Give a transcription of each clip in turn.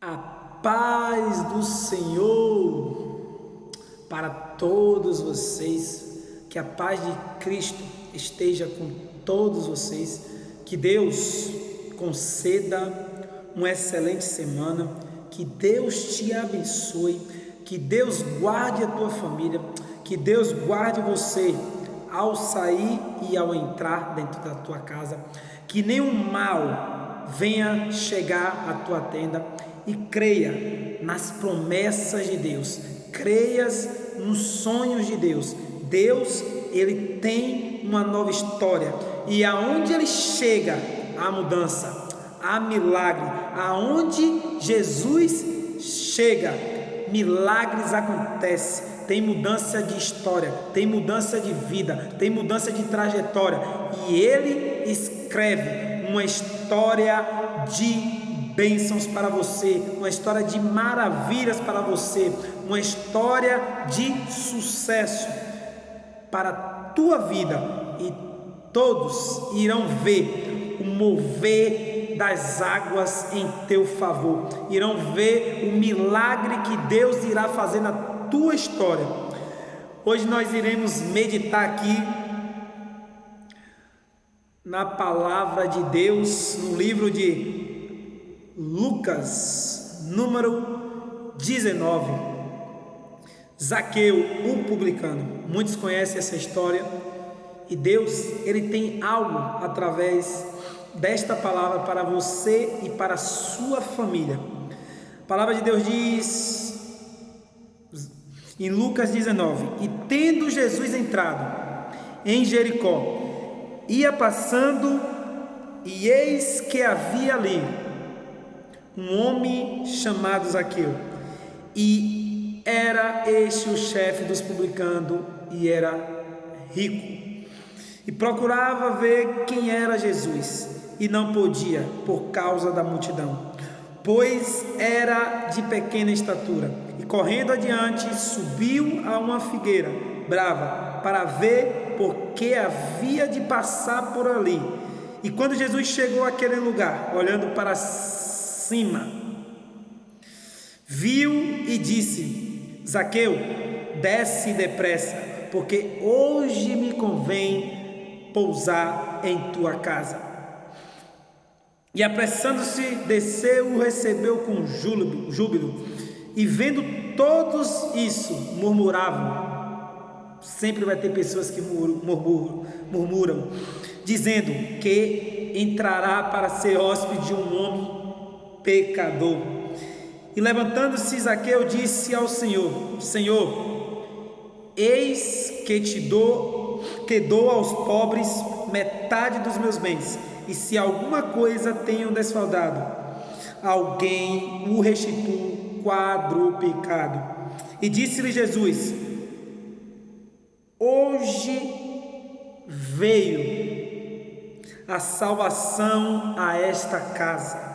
A paz do Senhor para todos vocês, que a paz de Cristo esteja com todos vocês, que Deus conceda uma excelente semana, que Deus te abençoe, que Deus guarde a tua família, que Deus guarde você ao sair e ao entrar dentro da tua casa, que nenhum mal venha chegar à tua tenda. E creia nas promessas de Deus, creias nos sonhos de Deus. Deus, Ele tem uma nova história, e aonde Ele chega, há mudança, há milagre. Aonde Jesus chega, milagres acontecem. Tem mudança de história, tem mudança de vida, tem mudança de trajetória, e Ele escreve uma história de bênçãos para você, uma história de maravilhas para você, uma história de sucesso para a tua vida, e todos irão ver o mover das águas em teu favor, irão ver o milagre que Deus irá fazer na tua história. Hoje nós iremos meditar aqui na palavra de Deus, no livro de Lucas, número 19. Zaqueu, o publicano. Muitos conhecem essa história, e Deus, Ele tem algo através desta palavra para você e para a sua família. A palavra de Deus diz em Lucas 19: E tendo Jesus entrado em Jericó, ia passando, e eis que havia ali um homem chamado Zaqueu, e era este o chefe dos publicanos, e era rico, e procurava ver quem era Jesus, e não podia, por causa da multidão, pois era de pequena estatura. E correndo adiante, subiu a uma figueira brava, para ver porque havia de passar por ali. E quando Jesus chegou àquele lugar, olhando para cima, viu e disse: Zaqueu, desce depressa, porque hoje me convém pousar em tua casa. E apressando-se, desceu, o recebeu com júbilo, e vendo todos isso, murmuravam. Sempre vai ter pessoas que murmuram, dizendo que entrará para ser hóspede de um homem pecador. E levantando-se, Zaqueu disse ao Senhor: Senhor, eis que dou aos pobres metade dos meus bens, e se alguma coisa tenho desfaldado alguém, o restituo quadruplicado. E disse-lhe Jesus: hoje veio a salvação a esta casa,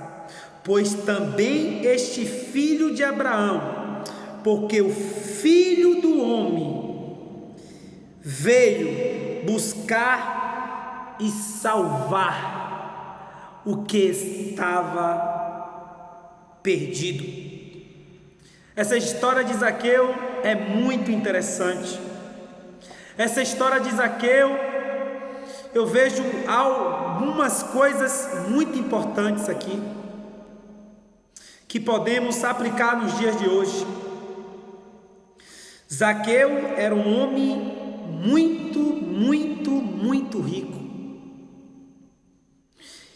pois também este filho de Abraão, porque o Filho do Homem veio buscar e salvar o que estava perdido. Essa história de Zaqueu é muito interessante. Essa história de Zaqueu, eu vejo algumas coisas muito importantes aqui, que podemos aplicar nos dias de hoje. Zaqueu era um homem muito rico.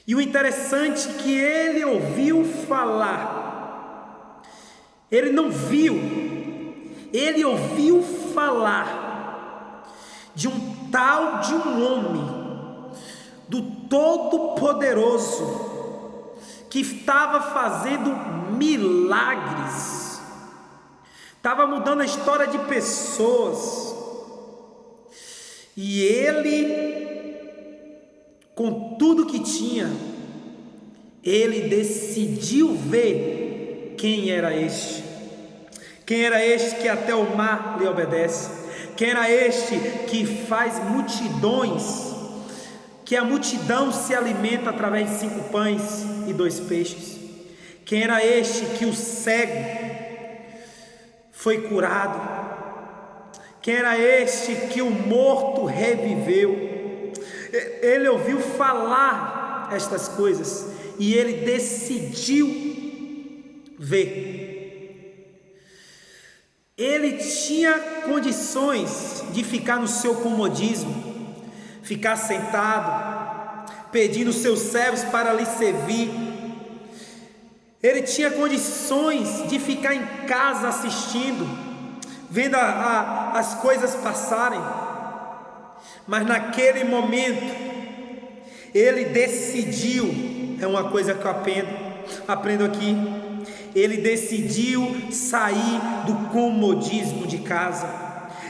E o interessante é que ele ouviu falar, ele não viu, ele ouviu falar de um tal de um homem, do Todo-Poderoso, que estava fazendo milagres, estava mudando a história de pessoas, e ele, com tudo que tinha, ele decidiu ver quem era este que até o mar lhe obedece, quem era este que faz multidões, que a multidão se alimenta através de 5 pães e 2 peixes, Quem era este que o cego foi curado? Quem era este que o morto reviveu? Ele ouviu falar estas coisas e ele decidiu ver. Ele tinha condições de ficar no seu comodismo, ficar sentado, pedindo seus servos para lhe servir. Ele tinha condições de ficar em casa assistindo, vendo as coisas passarem. Mas naquele momento, ele decidiu, é uma coisa que eu aprendo aqui, ele decidiu sair do comodismo de casa.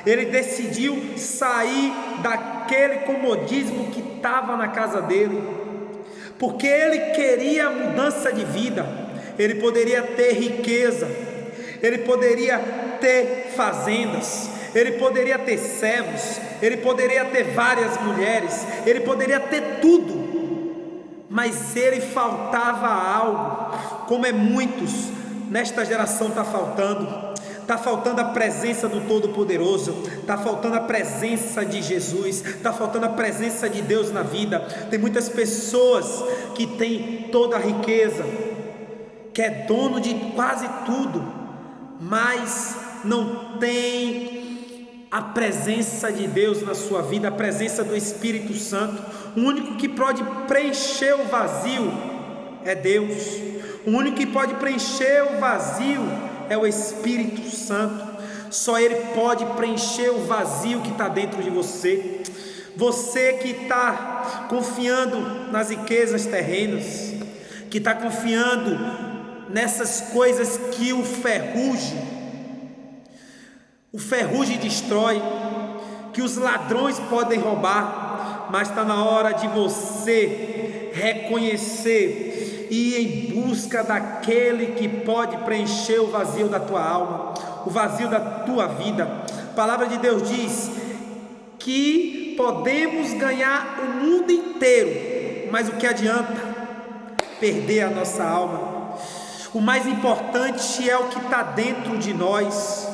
Ele decidiu sair daquele comodismo que estava na casa dele, porque ele queria mudança de vida. Ele poderia ter riqueza, ele poderia ter fazendas, ele poderia ter servos, ele poderia ter várias mulheres, ele poderia ter tudo, mas ele faltava algo, como muitos nesta geração está faltando a presença do Todo-Poderoso, está faltando a presença de Jesus, está faltando a presença de Deus na vida. Tem muitas pessoas que têm toda a riqueza, que é dono de quase tudo, mas não tem a presença de Deus na sua vida, a presença do Espírito Santo. O único que pode preencher o vazio é Deus. O único que pode preencher o vazio é o Espírito Santo. Só Ele pode preencher o vazio que está dentro de você. Você que está confiando nas riquezas terrenas, que está confiando nessas coisas que o ferrugem destrói, que os ladrões podem roubar, mas está na hora de você reconhecer e ir em busca daquele que pode preencher o vazio da tua alma, o vazio da tua vida. A palavra de Deus diz que podemos ganhar o mundo inteiro, mas o que adianta perder a nossa alma? O mais importante é o que está dentro de nós.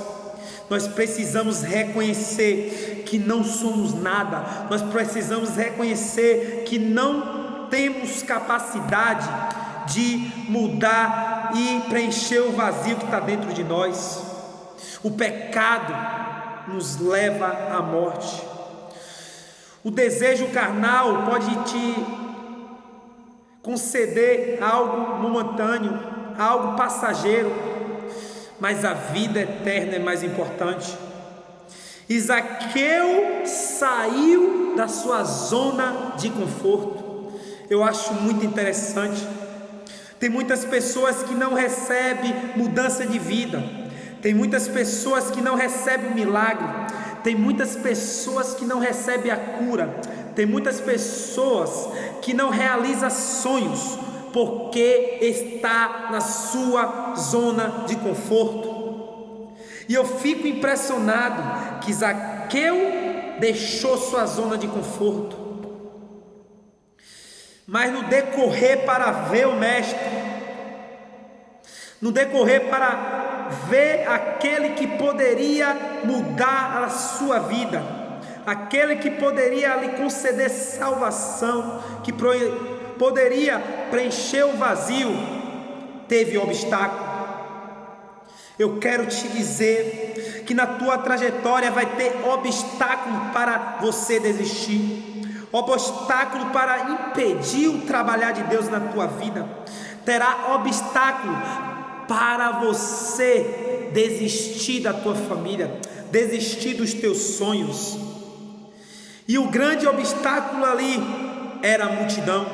Nós precisamos reconhecer que não somos nada. Nós precisamos reconhecer que não temos capacidade de mudar e preencher o vazio que está dentro de nós. O pecado nos leva à morte. O desejo carnal pode te conceder algo momentâneo, algo passageiro, mas a vida eterna é mais importante. Zaqueu saiu da sua zona de conforto. Eu acho muito interessante. Tem muitas pessoas que não recebem mudança de vida, tem muitas pessoas que não recebem milagre, tem muitas pessoas que não recebem a cura, tem muitas pessoas que não realizam sonhos, porque está na sua zona de conforto. E eu fico impressionado que Zaqueu deixou sua zona de conforto, mas no decorrer para ver o mestre, no decorrer para ver aquele que poderia mudar a sua vida, aquele que poderia lhe conceder salvação, que poderia preencher o vazio, teve obstáculo. Eu quero te dizer que na tua trajetória vai ter obstáculo para você desistir, obstáculo para impedir o trabalhar de Deus na tua vida, terá obstáculo para você desistir da tua família, desistir dos teus sonhos. E o grande obstáculo ali era a multidão.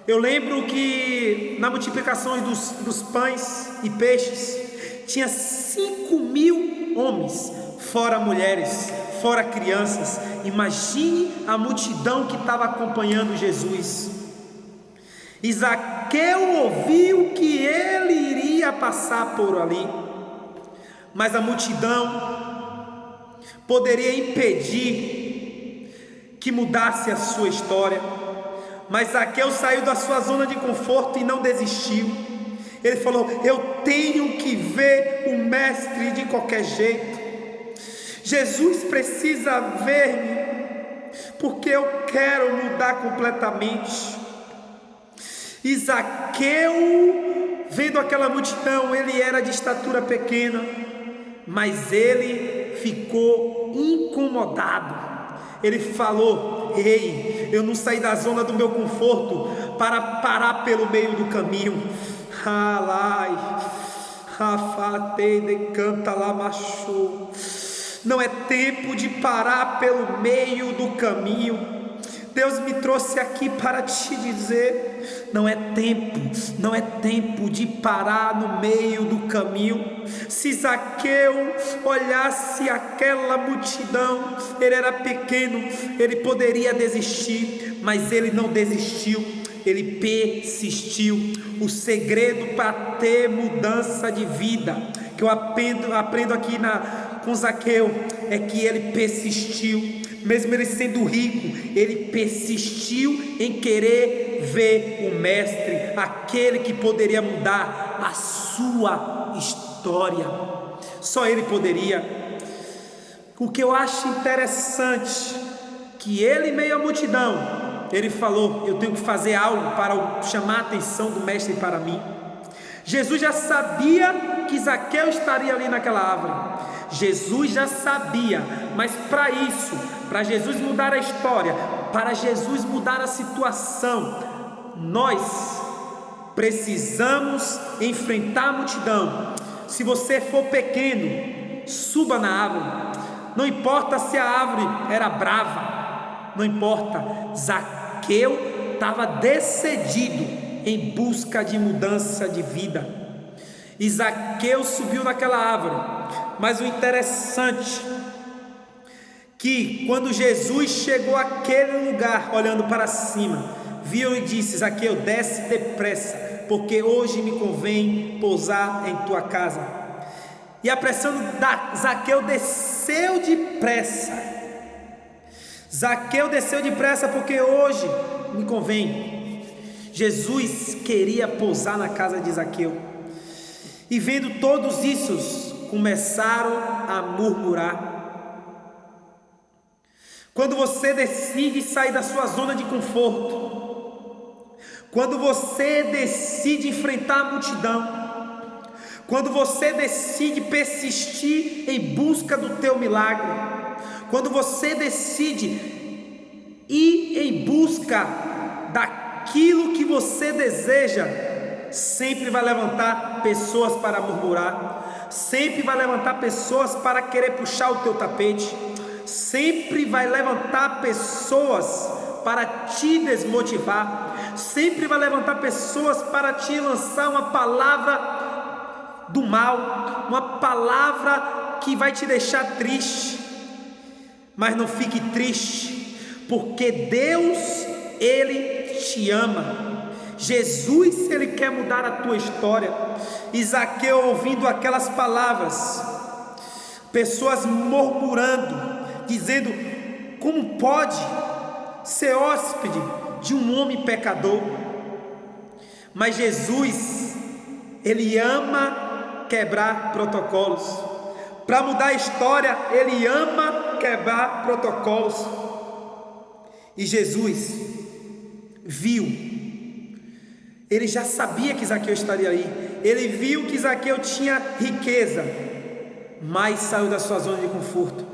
Eu lembro que na multiplicação dos pães e peixes, tinha 5.000 homens, fora mulheres, fora crianças. Imagine a multidão que estava acompanhando Jesus. Zaqueu ouviu que ele iria passar por ali, mas a multidão poderia impedir que mudasse a sua história. Mas Zaqueu saiu da sua zona de conforto e não desistiu. Ele falou: eu tenho que ver o mestre de qualquer jeito. Jesus precisa ver-me, porque eu quero mudar completamente. E Zaqueu, vendo aquela multidão, ele era de estatura pequena, mas ele ficou incomodado. Ele falou: ei, eu não saí da zona do meu conforto para parar pelo meio do caminho. Não é tempo de parar pelo meio do caminho. Deus me trouxe aqui para te dizer: não é tempo de parar no meio do caminho. Se Zaqueu olhasse aquela multidão, ele era pequeno, ele poderia desistir, mas ele não desistiu, ele persistiu. O segredo para ter mudança de vida, que eu aprendo aqui com Zaqueu, é que ele persistiu. Mesmo ele sendo rico, ele persistiu em querer ver o mestre, aquele que poderia mudar a sua história. Só ele poderia. O que eu acho interessante, que ele, em meio à multidão, ele falou: eu tenho que fazer algo para chamar a atenção do mestre para mim. Jesus já sabia que Zaqueu estaria ali naquela árvore. Jesus já sabia, mas para isso, para Jesus mudar a história, para Jesus mudar a situação, nós precisamos enfrentar a multidão. Se você for pequeno, suba na árvore. Não importa se a árvore era brava, não importa. Zaqueu estava decidido em busca de mudança de vida. E Zaqueu subiu naquela árvore. Mas o interessante, que quando Jesus chegou àquele lugar, olhando para cima, viu e disse: Zaqueu, desce depressa, porque hoje me convém pousar em tua casa. E apressando, Zaqueu desceu depressa. Zaqueu desceu depressa, porque hoje me convém. Jesus queria pousar na casa de Zaqueu. E vendo todos isso, começaram a murmurar. Quando você decide sair da sua zona de conforto, quando você decide enfrentar a multidão, quando você decide persistir em busca do teu milagre, quando você decide ir em busca daquilo que você deseja, sempre vai levantar pessoas para murmurar, sempre vai levantar pessoas para querer puxar o teu tapete, sempre vai levantar pessoas para te desmotivar, sempre vai levantar pessoas para te lançar uma palavra do mal, uma palavra que vai te deixar triste. Mas não fique triste, porque Deus, Ele te ama. Jesus, Ele quer mudar a tua história. E Zaqueu, ouvindo aquelas palavras, pessoas murmurando, dizendo: como pode ser hóspede de um homem pecador? Mas Jesus, Ele ama quebrar protocolos. Para mudar a história, Ele ama quebrar protocolos. E Jesus viu, ele já sabia que Zaqueu estaria aí. Ele viu que Zaqueu tinha riqueza, mas saiu da sua zona de conforto.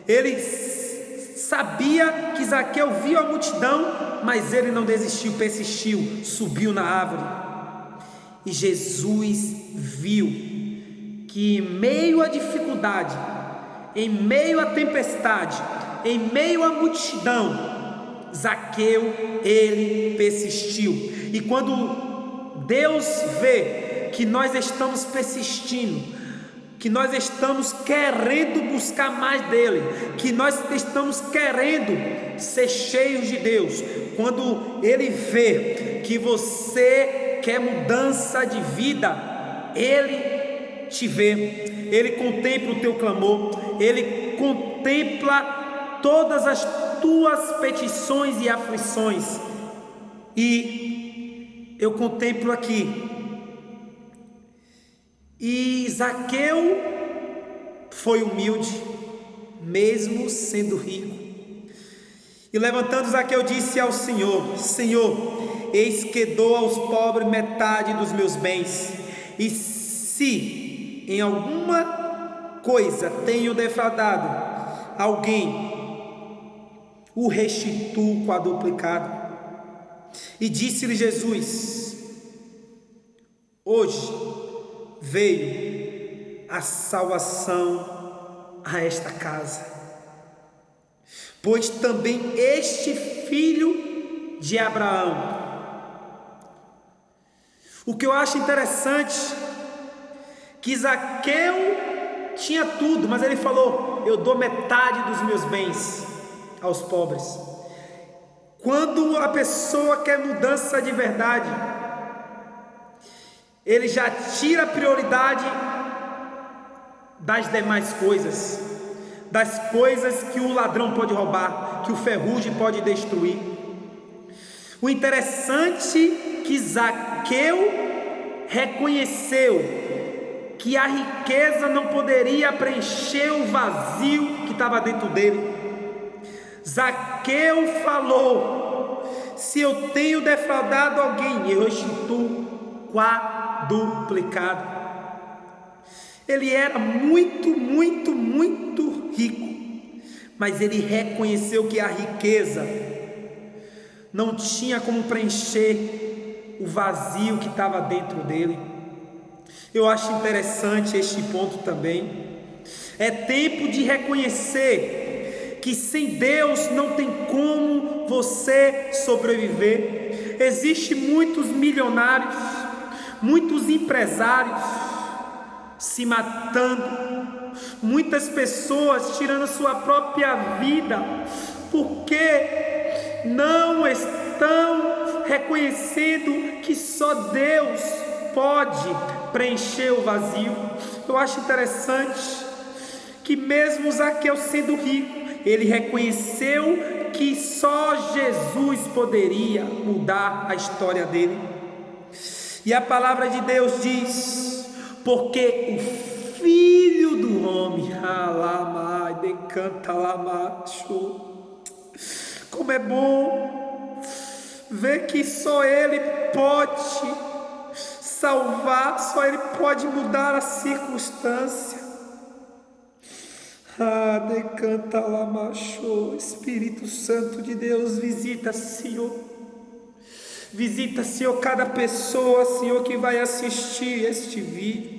Ele sabia que Zaqueu viu a multidão, mas ele não desistiu, persistiu, subiu na árvore. E Jesus viu que em meio à dificuldade, em meio à tempestade, em meio à multidão, Zaqueu, ele persistiu. E quando Deus vê que nós estamos persistindo, que nós estamos querendo buscar mais dele, que nós estamos querendo ser cheios de Deus, quando ele vê que você quer mudança de vida, ele te vê, ele contempla o teu clamor, ele contempla todas as tuas petições e aflições. E eu contemplo aqui E Zaqueu foi humilde, mesmo sendo rico. E levantando Zaqueu disse ao Senhor: Senhor, eis que dou aos pobres metade dos meus bens, e se em alguma coisa tenho defraudado alguém, o restituo quadruplicado. E disse-lhe Jesus: hoje veio a salvação a esta casa, pois também este filho de Abraão. O que eu acho interessante, que Zaqueu tinha tudo, mas ele falou: eu dou metade dos meus bens aos pobres. Quando a pessoa quer mudança de verdade, ele já tira a prioridade das demais coisas, das coisas que o ladrão pode roubar, que o ferrugem pode destruir. O interessante é que Zaqueu reconheceu que a riqueza não poderia preencher o vazio que estava dentro dele. Zaqueu falou: se eu tenho defraudado alguém, eu restituo quadruplicado. Ele era muito rico, mas ele reconheceu que a riqueza não tinha como preencher o vazio que estava dentro dele. Eu acho interessante este ponto também. É tempo de reconhecer que sem Deus não tem como você sobreviver. Existem muitos milionários, muitos empresários se matando, muitas pessoas tirando sua própria vida, porque não estão reconhecendo que só Deus pode preencher o vazio. Eu acho interessante que mesmo Zaqueu sendo rico, ele reconheceu que só Jesus poderia mudar a história dele. E a palavra de Deus diz: porque o Filho do Homem, como é bom ver que só Ele pode salvar, só Ele pode mudar a circunstância. Espírito Santo de Deus, visita, Senhor. Visita, Senhor, cada pessoa, Senhor, que vai assistir este vídeo.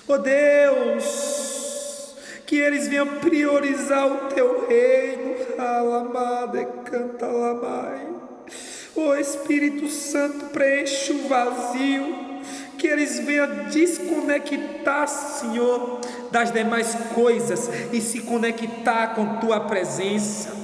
Oh Deus, que eles venham priorizar o Teu reino. Oh Espírito Santo, preenche o vazio. Que eles venham desconectar, Senhor, das demais coisas e se conectar com Tua presença.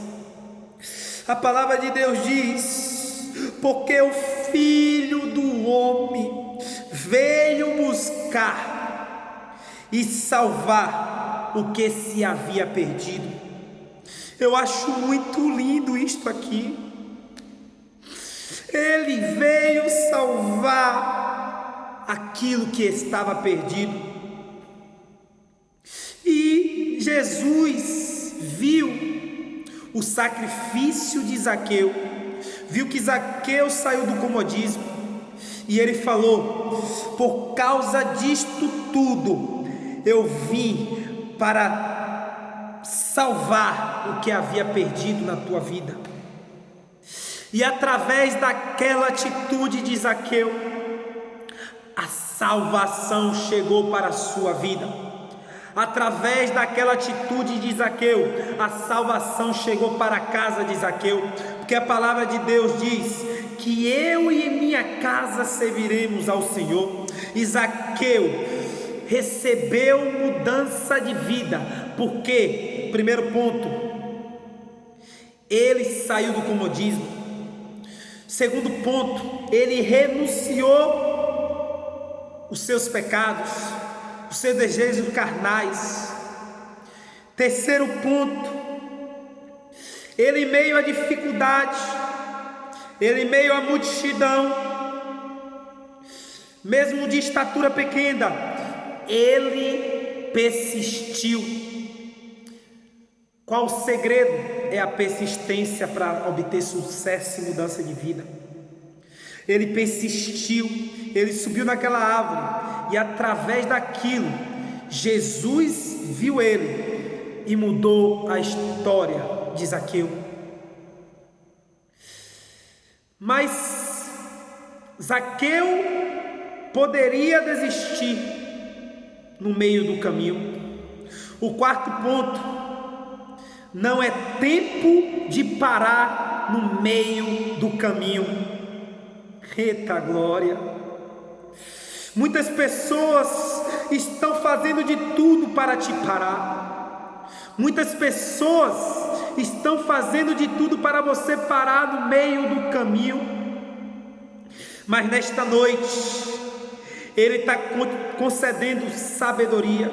A palavra de Deus diz: porque o Filho do Homem veio buscar e salvar o que se havia perdido. Eu acho muito lindo isto aqui. Ele veio salvar aquilo que estava perdido. E Jesus viu o sacrifício de Zaqueu, viu que Zaqueu saiu do comodismo, e ele falou: por causa disto tudo, eu vim para salvar o que havia perdido na tua vida. E através daquela atitude de Zaqueu, a salvação chegou para a sua vida. Através daquela atitude de Zaqueu, a salvação chegou para a casa de Zaqueu, porque a palavra de Deus diz que eu e minha casa serviremos ao Senhor. E Zaqueu recebeu mudança de vida, porque, primeiro ponto, ele saiu do comodismo. Segundo ponto, ele renunciou os seus pecados, os seus desejos carnais. Terceiro ponto, ele em meio à dificuldade, ele em meio à multidão, mesmo de estatura pequena, ele persistiu. Qual o segredo? É a persistência para obter sucesso e mudança de vida. Ele persistiu, ele subiu naquela árvore, e através daquilo, Jesus viu ele e mudou a história de Zaqueu. Mas Zaqueu poderia desistir no meio do caminho. O quarto ponto: não é tempo de parar no meio do caminho. Eita glória! Muitas pessoas estão fazendo de tudo para te parar. Muitas pessoas estão fazendo de tudo para você parar no meio do caminho. Mas nesta noite, Ele está concedendo sabedoria,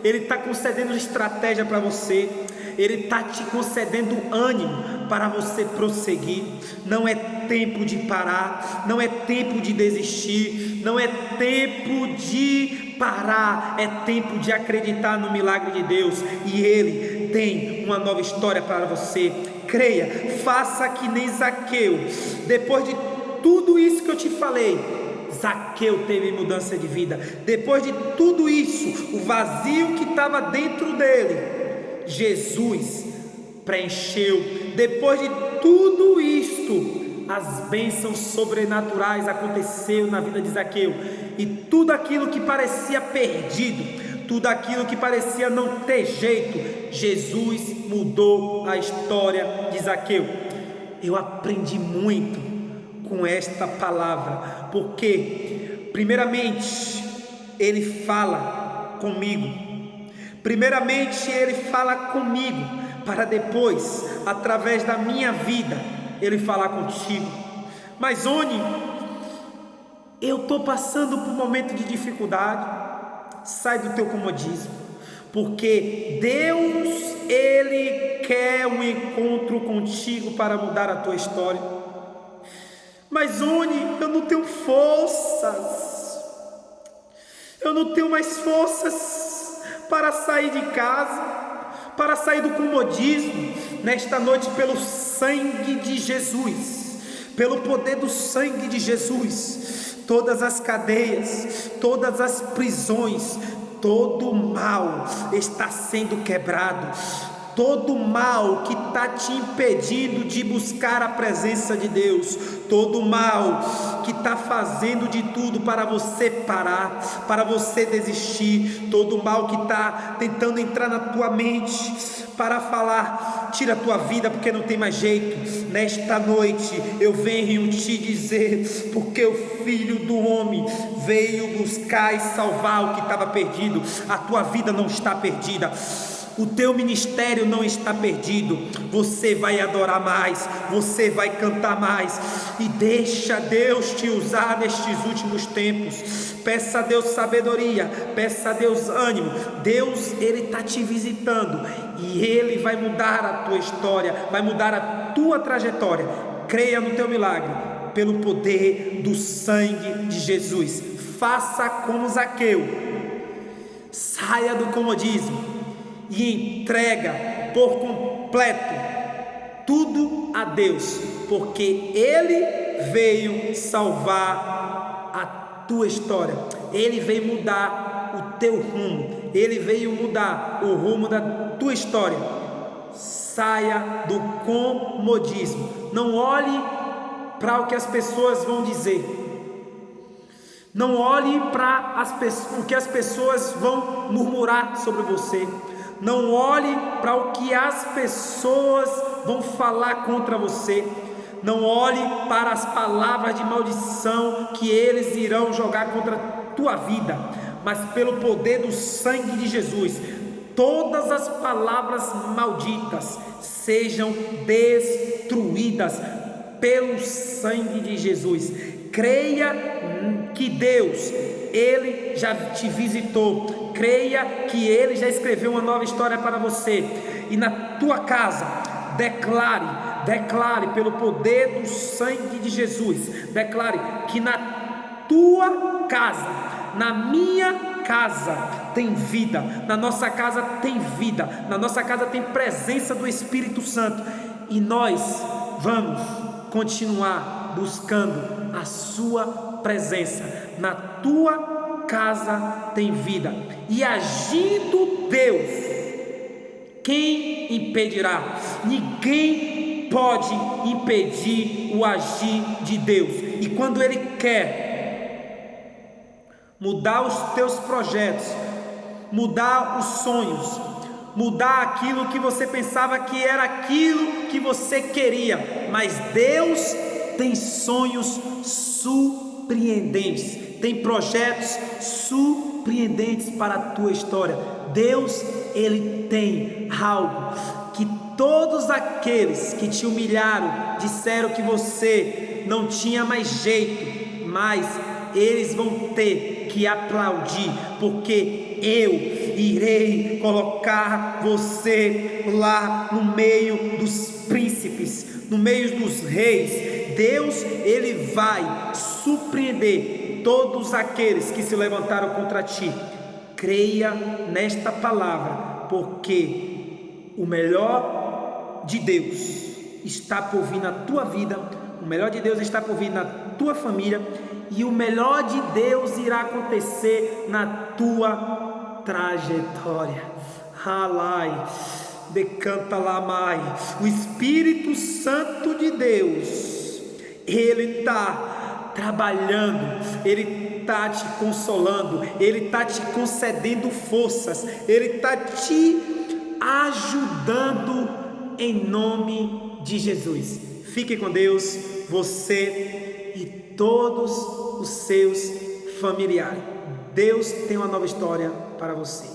Ele está concedendo estratégia para você, Ele está te concedendo ânimo para você prosseguir. Não é tempo de parar, não é tempo de desistir, não é tempo de parar, é tempo de acreditar no milagre de Deus, e Ele tem uma nova história para você. Creia, faça que nem Zaqueu. Depois de tudo isso que eu te falei, Zaqueu teve mudança de vida. Depois de tudo isso, o vazio que estava dentro dele, Jesus preencheu. Depois de tudo isto, as bênçãos sobrenaturais aconteceram na vida de Zaqueu, e tudo aquilo que parecia perdido, tudo aquilo que parecia não ter jeito, Jesus mudou a história de Zaqueu. Eu aprendi muito com esta palavra, porque primeiramente Ele fala comigo, para depois, através da minha vida, Ele falar contigo. Mas onde eu estou passando por um momento de dificuldade, sai do teu comodismo, porque Deus, Ele quer um encontro contigo para mudar a tua história. Mas onde eu não tenho forças, eu não tenho mais forças para sair de casa, para sair do comodismo. Nesta noite, pelo sangue de Jesus, pelo poder do sangue de Jesus, todas as cadeias, todas as prisões, todo o mal está sendo quebrado. Todo mal que está te impedindo de buscar a presença de Deus, todo mal que está fazendo de tudo para você parar, para você desistir, todo mal que está tentando entrar na tua mente para falar, tira a tua vida porque não tem mais jeito. Nesta noite eu venho te dizer, porque o Filho do Homem veio buscar e salvar o que estava perdido. A tua vida não está perdida, o teu ministério não está perdido. Você vai adorar mais, você vai cantar mais, e deixa Deus te usar nestes últimos tempos. Peça a Deus sabedoria, peça a Deus ânimo. Deus, Ele está te visitando, e Ele vai mudar a tua história, vai mudar a tua trajetória. Creia no teu milagre, pelo poder do sangue de Jesus. Faça como Zaqueu, saia do comodismo e entrega por completo tudo a Deus, porque Ele veio salvar a tua história, Ele veio mudar o teu rumo, Ele veio mudar o rumo da tua história. Saia do comodismo, não olhe para o que as pessoas vão dizer, não olhe para o que as pessoas vão murmurar sobre você, não olhe para o que as pessoas vão falar contra você, não olhe para as palavras de maldição que eles irão jogar contra a tua vida, mas pelo poder do sangue de Jesus, todas as palavras malditas sejam destruídas pelo sangue de Jesus. Creia que Deus, Ele já te visitou, creia que Ele já escreveu uma nova história para você, e na tua casa, declare pelo poder do sangue de Jesus, declare que na tua casa, na minha casa tem vida, na nossa casa tem vida, na nossa casa tem presença do Espírito Santo, e nós vamos continuar buscando a sua presença. Na tua casa tem vida, e agindo Deus, quem impedirá? Ninguém pode impedir o agir de Deus. E quando Ele quer mudar os teus projetos, mudar os sonhos, mudar aquilo que você pensava que era aquilo que você queria, mas Deus tem sonhos surpreendentes, tem projetos surpreendentes para a tua história. Deus, Ele tem algo que todos aqueles que te humilharam, disseram que você não tinha mais jeito, mas eles vão ter que aplaudir, porque eu irei colocar você lá no meio dos príncipes, no meio dos reis. Deus, Ele vai surpreender todos aqueles que se levantaram contra ti. Creia nesta palavra, porque o melhor de Deus está por vir na tua vida, o melhor de Deus está por vir na tua família, e o melhor de Deus irá acontecer na tua trajetória. Halai, decanta lamai. O Espírito Santo de Deus, Ele está trabalhando, Ele está te consolando, Ele está te concedendo forças, Ele está te ajudando em nome de Jesus. Fique com Deus, você e todos os seus familiares. Deus tem uma nova história para você.